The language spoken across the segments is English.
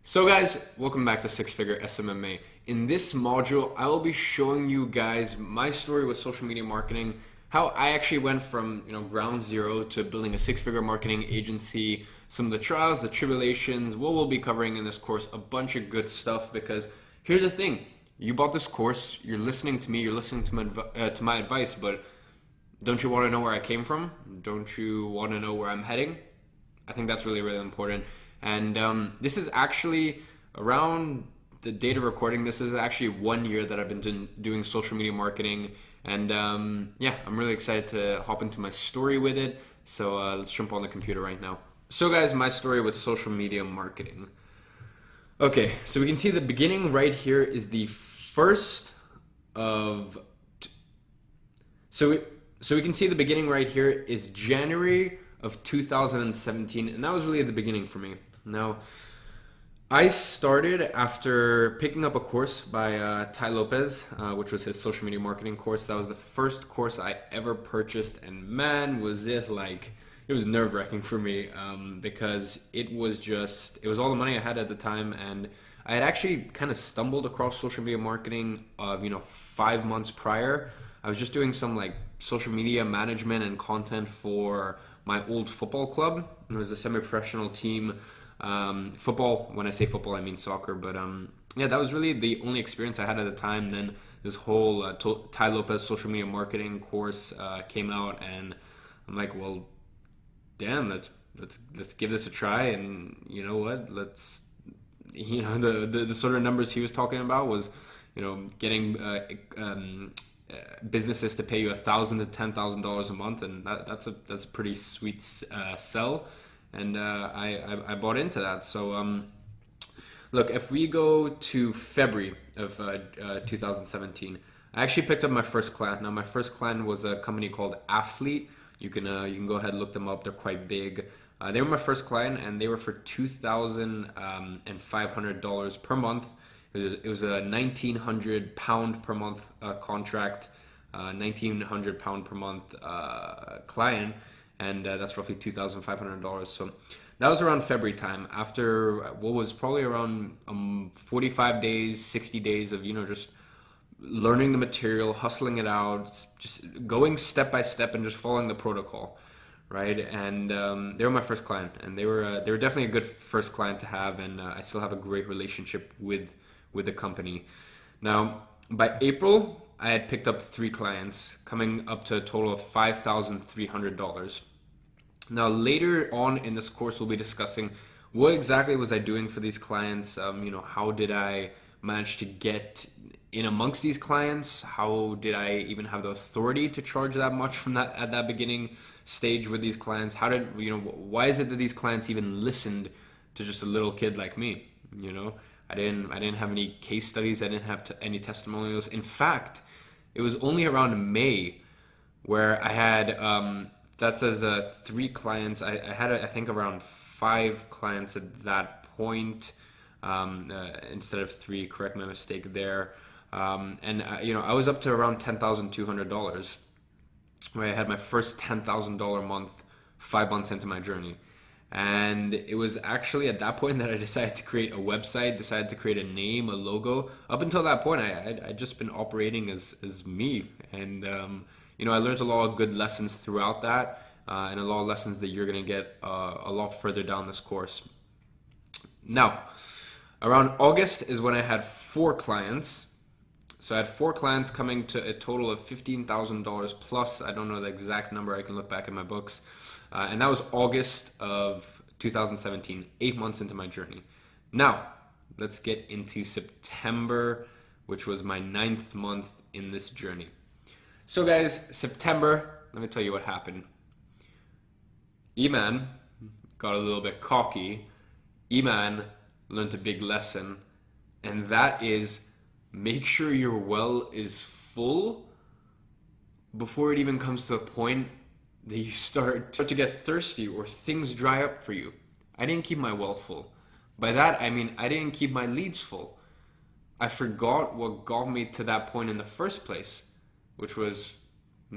So guys, welcome back to Six Figure SMMA. In this module, I will be showing you guys my story with social media marketing, how I actually went from ground zero to building a six-figure marketing agency, some of the trials, the tribulations, what we'll be covering in this course, a bunch of good stuff. Because here's the thing, you bought this course, you're listening to me, you're listening to my advice, but don't you want to know where I came from? Don't you want to know where I'm heading? I think that's really, really important. And this is actually around the date of recording. This is actually 1 year that I've been doing social media marketing. And yeah, I'm really excited to hop into my story with it. So let's jump on the computer right now. So guys, my story with social media marketing. Okay, so we can see the beginning right here is the first of... So we can see the beginning right here is January of 2017, and that was really the beginning for me. Now, I started after picking up a course by Tai Lopez, which was his social media marketing course. That was the first course I ever purchased, and man, was it like, it was nerve-wracking for me because it was all the money I had at the time, and I had actually kind of stumbled across social media marketing 5 months prior. I was just doing some like social media management and content for my old football club. It was a semi-professional team. Football, when I say football, I mean soccer. But yeah, that was really the only experience I had at the time. Then this whole Tai Lopez social media marketing course came out, and I'm like, well, damn, let's give this a try. And you know what? The sort of numbers he was talking about was, getting businesses to pay you $1,000 to $10,000 a month, and that's a pretty sweet sell, and I bought into that. So look, if we go to February of 2017, I actually picked up my first client. Now my first client was a company called Athlete. You can go ahead and look them up. They're quite big. They were my first client, and they were for $2,500 per month. It was a £1,900 per month contract, £1,900 per month client, and that's roughly $2,500. So that was around February time, after what was probably around 45 days, 60 days of just learning the material, hustling it out, just going step by step and just following the protocol. Right, and they were my first client, and they were definitely a good first client to have, and I still have a great relationship with the company. Now, by April, I had picked up 3 clients, coming up to a total of $5,300. Now, later on in this course, we'll be discussing what exactly was I doing for these clients. How did I manage to get in amongst these clients? How did I even have the authority to charge that much from that at that beginning stage with these clients? How did why is it that these clients even listened to just a little kid like me? I didn't have any case studies. I didn't have any testimonials. In fact, it was only around May where I had that says 3 clients. I had I think around 5 clients at that point instead of 3. Correct my mistake there. And I was up to around $10,200 where I had my first $10,000 month 5 months into my journey. And it was actually at that point that I decided to create a website, decided to create a name, a logo. Up until that point, I'd just been operating as me. And, I learned a lot of good lessons throughout that, and a lot of lessons that you're going to get a lot further down this course. Now, around August is when I had 4 clients. So I had 4 clients coming to a total of $15,000 plus. I don't know the exact number. I can look back in my books. And that was August of 2017, 8 months into my journey. Now, let's get into September, which was my 9th month in this journey. So guys, September, let me tell you what happened. Iman got a little bit cocky. Iman learned a big lesson, and that is make sure your well is full before it even comes to a point that you start to get thirsty or things dry up for you. I didn't keep my well full. By that, I mean I didn't keep my leads full. I forgot what got me to that point in the first place, which was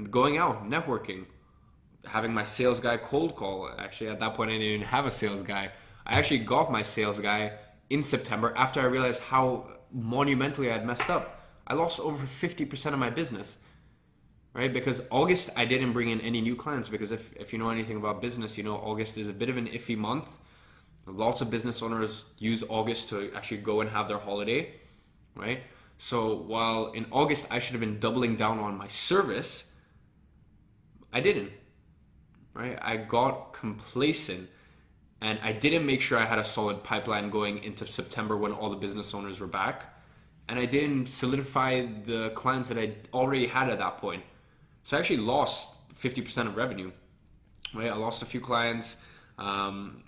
going out, networking, having my sales guy cold call. Actually, at that point, I didn't even have a sales guy. I actually got my sales guy in September, after I realized how monumentally I had messed up, I lost over 50% of my business, right? Because August, I didn't bring in any new clients, because if you know anything about business, you know August is a bit of an iffy month. Lots of business owners use August to actually go and have their holiday, right? So while in August I should have been doubling down on my service, I didn't, right? I got complacent and I didn't make sure I had a solid pipeline going into September when all the business owners were back. And I didn't solidify the clients that I already had at that point. So I actually lost 50% of revenue, right? I lost a few clients, didn't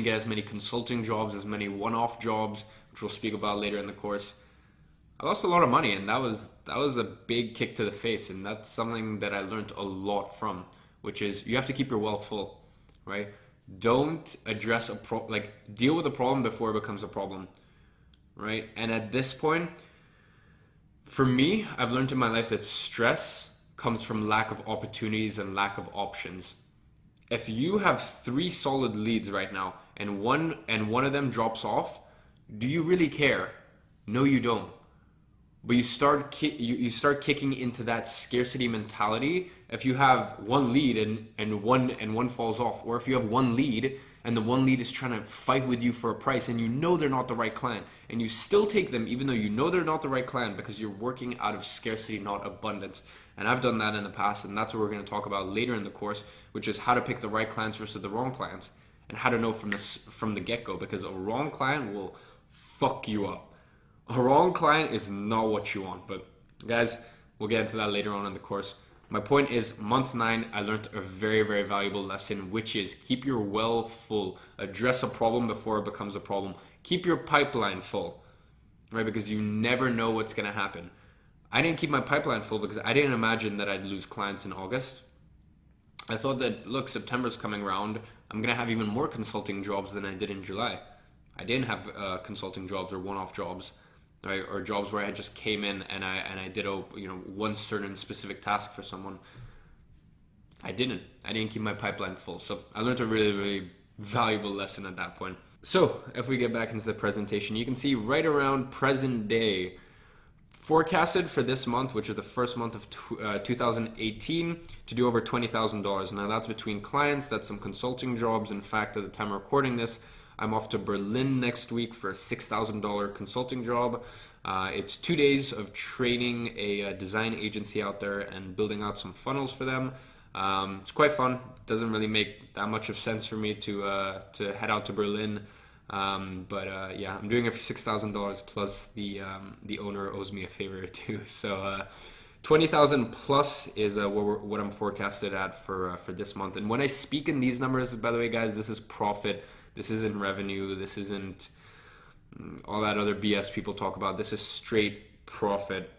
get as many consulting jobs, as many one-off jobs, which we'll speak about later in the course. I lost a lot of money, and that was a big kick to the face, and that's something that I learned a lot from, which is you have to keep your well full, right? Don't address deal with a problem before it becomes a problem, right? And at this point, for me, I've learned in my life that stress comes from lack of opportunities and lack of options. If you have 3 solid leads right now and one of them drops off, do you really care? No, you don't. But you start kicking into that scarcity mentality if you have one lead and one falls off, or if you have one lead and the one lead is trying to fight with you for a price and you know they're not the right client, and you still take them even though you know they're not the right client, because you're working out of scarcity, not abundance. And I've done that in the past, and that's what we're going to talk about later in the course, which is how to pick the right clients versus the wrong clients, and how to know from the get-go, because a wrong client will fuck you up. A wrong client is not what you want. But guys, we'll get into that later on in the course. My point is, month 9, I learned a very, very valuable lesson, which is keep your well full. Address a problem before it becomes a problem. Keep your pipeline full, right? Because you never know what's going to happen. I didn't keep my pipeline full because I didn't imagine that I'd lose clients in August. I thought that, look, September's coming around. I'm going to have even more consulting jobs than I did in July. I didn't have consulting jobs or one-off jobs, right? Or jobs where I just came in and I did one certain specific task for someone. I didn't keep my pipeline full. So I learned a really, really valuable lesson at that point. So if we get back into the presentation, you can see right around present day, forecasted for this month, which is the first month of 2018, to do over $20,000. Now that's between clients, that's some consulting jobs. In fact, at the time of recording this, I'm off to Berlin next week for a $6,000 consulting job. It's 2 days of training a design agency out there and building out some funnels for them. It's quite fun. It doesn't really make that much of sense for me to head out to Berlin. Yeah, I'm doing it for $6,000 plus the owner owes me a favor or two. So 20,000 plus is what I'm forecasted at for this month. And when I speak in these numbers, by the way, guys, this is profit. This isn't revenue. This isn't all that other BS people talk about. This is straight profit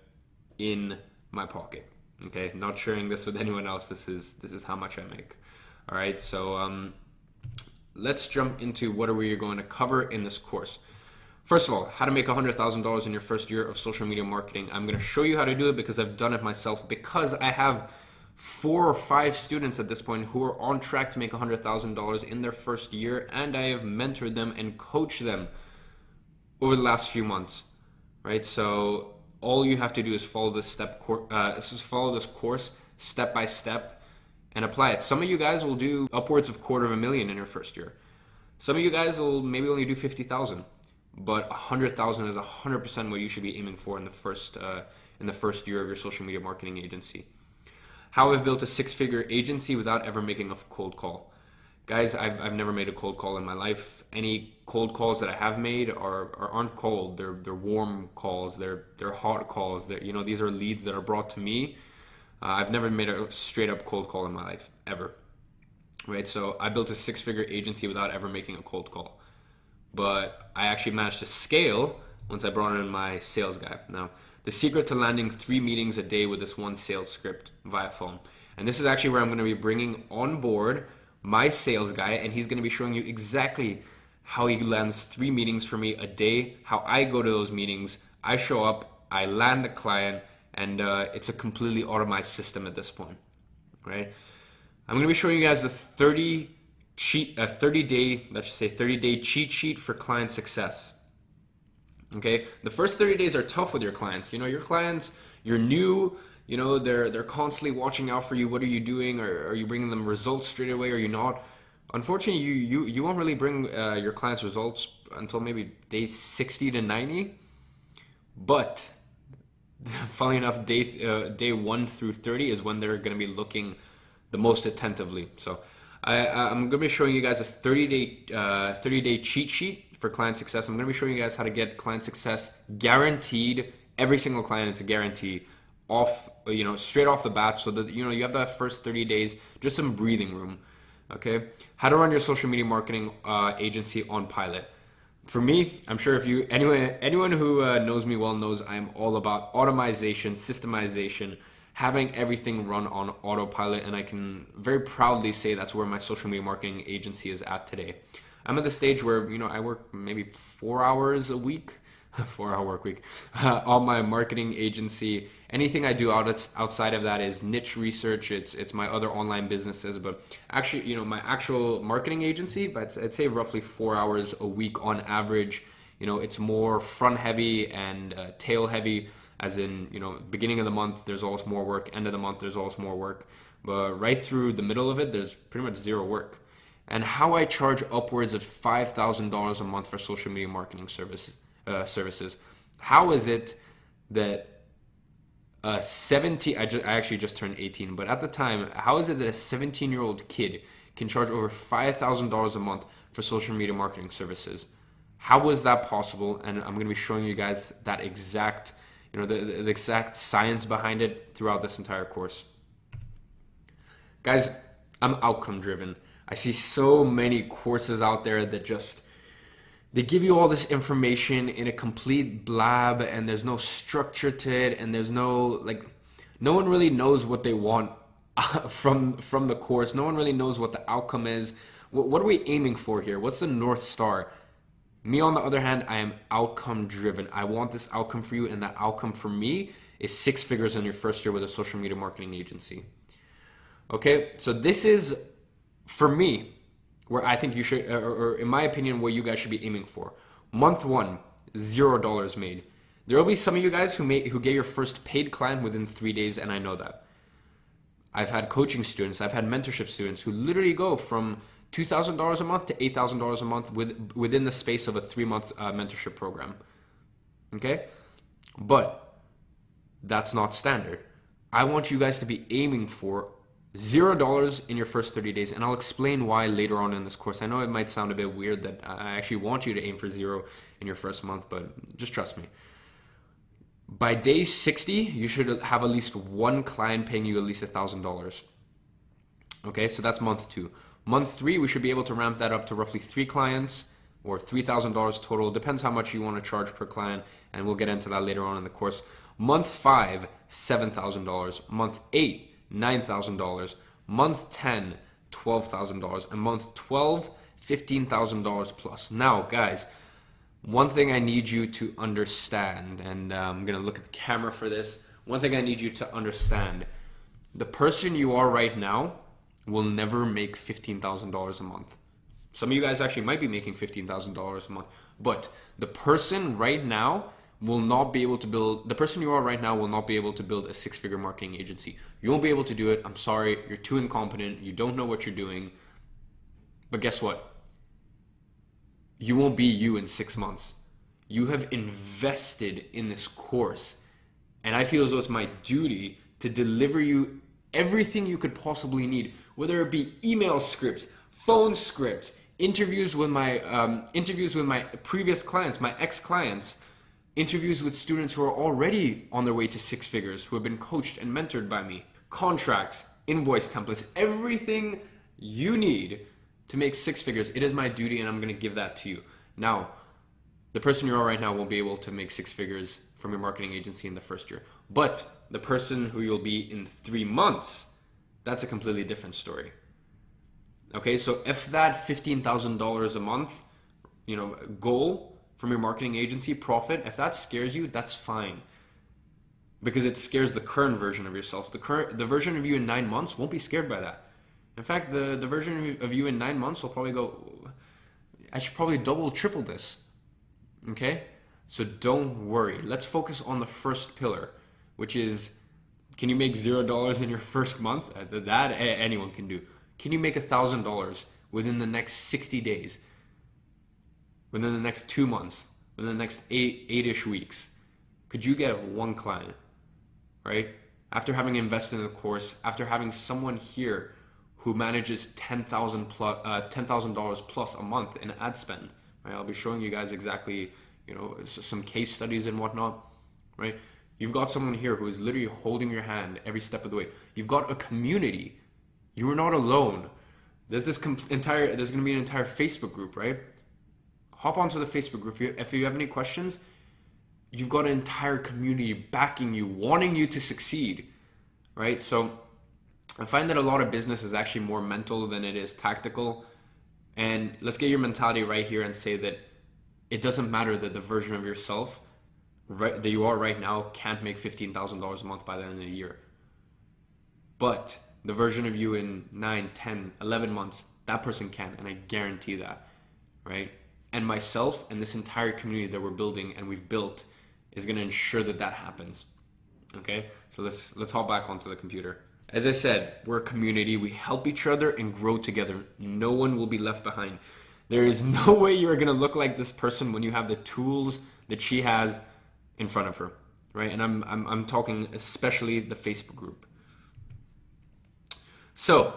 in my pocket. Okay, not sharing this with anyone else. This is how much I make. All right, so let's jump into what are we going to cover in this course. First of all, how to make $100,000 in your first year of social media marketing. I'm going to show you how to do it because I've done it myself, because I have 4 or 5 students at this point who are on track to make $100,000 in their first year, and I have mentored them and coached them over the last few months, right? So all you have to do is follow this course step by step and apply it. Some of you guys will do upwards of $250,000 in your first year. Some of you guys will maybe only do 50,000, but 100,000 is 100% what you should be aiming for in the first year of your social media marketing agency. How I've built a 6-figure agency without ever making a cold call. Guys, I've never made a cold call in my life. Any cold calls that I have made aren't cold. They're warm calls. They're hot calls. These are leads that are brought to me. I've never made a straight up cold call in my life, ever. Right? So I built a 6-figure agency without ever making a cold call. But I actually managed to scale once I brought in my sales guy. Now, the secret to landing 3 meetings a day with this one sales script via phone. And this is actually where I'm going to be bringing on board my sales guy, and he's going to be showing you exactly how he lands 3 meetings for me a day, how I go to those meetings. I show up, I land the client, and it's a completely automated system at this point, right? I'm going to be showing you guys the 30 a 30-day, let's just say 30-day cheat sheet for client success. Okay, the first 30 days are tough with your clients. You know, your clients, you're new, you know, they're constantly watching out for you. What are you doing? Or are you bringing them results straight away? Or are you not? Unfortunately, you won't really bring your clients results until maybe day 60 to 90. But funnily enough, day 1 through 30 is when they're going to be looking the most attentively. So I'm going to be showing you guys a 30-day cheat sheet for client success. I'm going to be showing you guys how to get client success guaranteed. Every single client, it's a guarantee off, you know, straight off the bat, so that, you know, you have that first 30 days, just some breathing room. Okay, how to run your social media marketing agency on pilot. For me, I'm sure if you anyone who knows me well knows I'm all about automation, systemization, having everything run on autopilot, and I can very proudly say that's where my social media marketing agency is at today. I'm at the stage where, you know, I work maybe 4 hours a week, 4-hour work week, on my marketing agency. Anything I do outside of that is niche research. It's my other online businesses, but actually, you know, my actual marketing agency, but I'd say roughly 4 hours a week on average. You know, it's more front heavy and tail heavy, as in, you know, beginning of the month there's always more work, end of the month there's always more work, but right through the middle of it there's pretty much zero work. And how I charge upwards of $5,000 a month for social media marketing services. How is it that I actually just turned 18, but at the time, how is it that a 17-year-old kid can charge over $5,000 a month for social media marketing services? How was that possible? And I'm going to be showing you guys that exact, you know, the exact science behind it throughout this entire course. Guys, I'm outcome driven. I see so many courses out there that just, they give you all this information in a complete blab, and there's no structure to it, and there's no, like, no one really knows what they want from the course. No one really knows what the outcome is. What are we aiming for here? What's the North Star? Me, on the other hand, I am outcome driven. I want this outcome for you, and that outcome for me is 6 figures in your first year with a social media marketing agency. Okay, so this is, for me, where I think you should, or in my opinion, what you guys should be aiming for. Month 1, $0 made. There will be some of you guys who get your first paid client within 3 days, and I know that. I've had coaching students, I've had mentorship students who literally go from $2,000 a month to $8,000 a month within the space of a 3-month mentorship program. Okay? But that's not standard. I want you guys to be aiming for $0 in your first 30 days, and I'll explain why later on in this course. I know it might sound a bit weird that I actually want you to aim for 0 in your first month, but just trust me. By day 60, you should have at least one client paying you at least $1,000. Okay, so that's month 2. Month 3, we should be able to ramp that up to roughly 3 clients or $3,000 total. Depends how much you want to charge per client, and we'll get into that later on in the course. Month 5, $7,000. Month 8, $9,000, month 10, $12,000, and month 12, $15,000 plus. Now, guys, one thing I need you to understand, and I'm going to look at the camera for this. One thing I need you to understand, the person you are right now will never make $15,000 a month. Some of you guys actually might be making $15,000 a month, but the person right now will not be able to build, the person you are right now will not be able to build a 6-figure marketing agency. You won't be able to do it. I'm sorry, you're too incompetent. You don't know what you're doing. But guess what? You won't be you in 6 months. You have invested in this course, and I feel as though it's my duty to deliver you everything you could possibly need, whether it be email scripts, phone scripts, interviews with my previous clients, my ex-clients, interviews with students who are already on their way to 6 figures, who have been coached and mentored by me, contracts, invoice templates, everything you need to make 6 figures. It is my duty, and I'm going to give that to you. Now, the person you are right now won't be able to make 6 figures from your marketing agency in the first year, but the person who you'll be in 3 months, that's a completely different story. Okay, so if that $15,000 a month, you know, goal from your marketing agency profit, if that scares you, that's fine, because it scares the current version of yourself. The version of you in 9 months won't be scared by that. In fact, the version of you in 9 months will probably go, I should probably double, triple this. Okay? So don't worry. Let's focus on the first pillar, which is, can you make $0 in your first month? That anyone can do. Can you make $1,000 within the next 60 days? Within the next 2 months? Within the next eight-ish weeks? Could you get one client, right? After having invested in the course, after having someone here who manages $10,000 plus a month in ad spend, right? I'll be showing you guys exactly, some case studies and whatnot, right? You've got someone here who is literally holding your hand every step of the way. You've got a community. You are not alone. There's there's going to be an entire Facebook group, right? Hop onto the Facebook group. If you have any questions, you've got an entire community backing you, wanting you to succeed, right? So I find that a lot of business is actually more mental than it is tactical. And let's get your mentality right here and say that it doesn't matter that the version of yourself that you are right now can't make $15,000 a month by the end of the year. But the version of you in 9, 10, 11 months, that person can, and I guarantee that, right? And myself and this entire community that we're building and we've built is going to ensure that that happens. Okay? So let's hop back onto the computer. As I said, we're a community. We help each other and grow together. No one will be left behind. There is no way you're going to look like this person when you have the tools that she has in front of her, right? And I'm talking especially the Facebook group. So,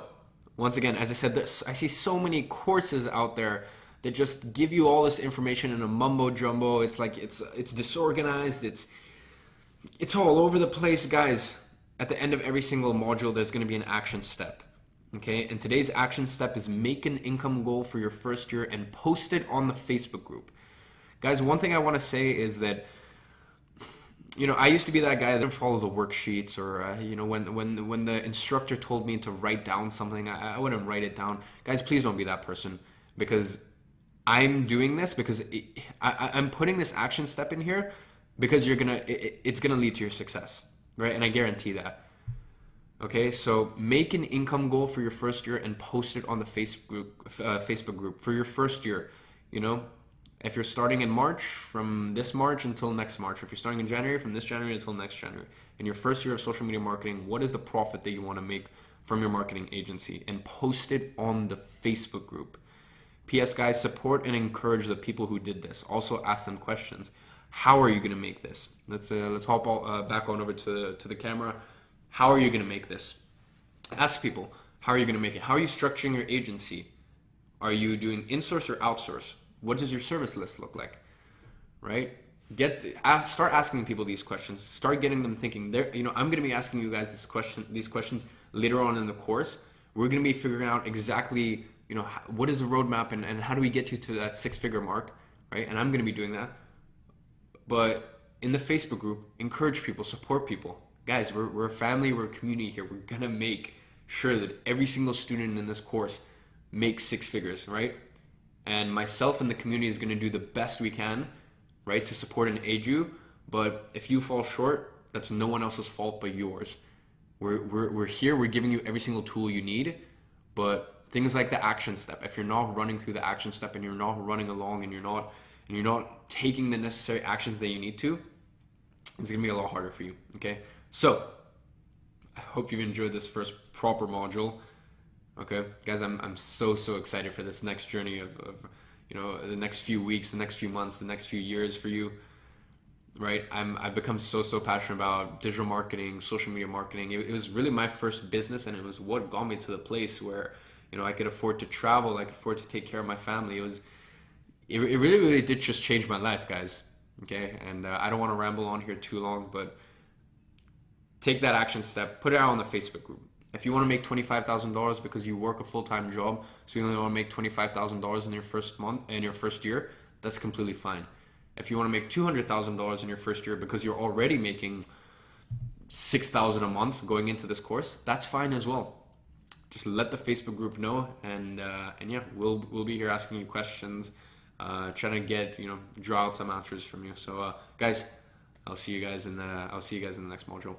once again, as I said, I see so many courses out there that just give you all this information in a mumbo jumbo. It's like it's disorganized. It's all over the place, guys. At the end of every single module, there's going to be an action step. Okay, and today's action step is make an income goal for your first year and post it on the Facebook group. Guys, one thing I want to say is that, I used to be that guy that didn't follow the worksheets, or when the instructor told me to write down something, I wouldn't write it down. Guys, please don't be that person, because I'm doing this because I'm putting this action step in here because it's gonna lead to your success, right? And I guarantee that. Okay, so make an income goal for your first year and post it on the Facebook group for your first year. If you're starting in March, from this March until next March. If you're starting in January, from this January until next January. In your first year of social media marketing, what is the profit that you want to make from your marketing agency? And post it on the Facebook group. P.S. guys, support and encourage the people who did this. Also ask them questions. How are you going to make this? Let's hop back on over to the camera. How are you going to make this? Ask people, how are you going to make it? How are you structuring your agency? Are you doing in-source or outsource? What does your service list look like? Right? Start asking people these questions. Start getting them thinking. I'm going to be asking you guys these questions later on in the course. We're going to be figuring out exactly, what is the roadmap and how do we get you to that 6-figure mark, right? And I'm going to be doing that. But in the Facebook group, encourage people, support people. Guys, we're a family, we're a community here. We're going to make sure that every single student in this course makes 6 figures, right? And myself and the community is going to do the best we can, right, to support and aid you. But if you fall short, that's no one else's fault but yours. We're here, we're giving you every single tool you need, but things like the action step, if you're not running through the action step and you're not running along and you're not taking the necessary actions that you need to, it's going to be a lot harder for you, okay? So, I hope you've enjoyed this first proper module. Okay, guys, I'm so excited for this next journey of the next few weeks, the next few months, the next few years for you, right? I've become so passionate about digital marketing, social media marketing. It was really my first business, and it was what got me to the place where I could afford to travel, I could afford to take care of my family. It really did just change my life, guys. Okay, and I don't want to ramble on here too long, but take that action step, put it out on the Facebook group. If you want to make $25,000 because you work a full-time job, so you only want to make $25,000 in your first month, in your first year, that's completely fine. If you want to make $200,000 in your first year because you're already making $6,000 a month going into this course, that's fine as well. Just let the Facebook group know, and yeah, we'll be here asking you questions, trying to draw out some answers from you. So guys, I'll see you guys in the next module.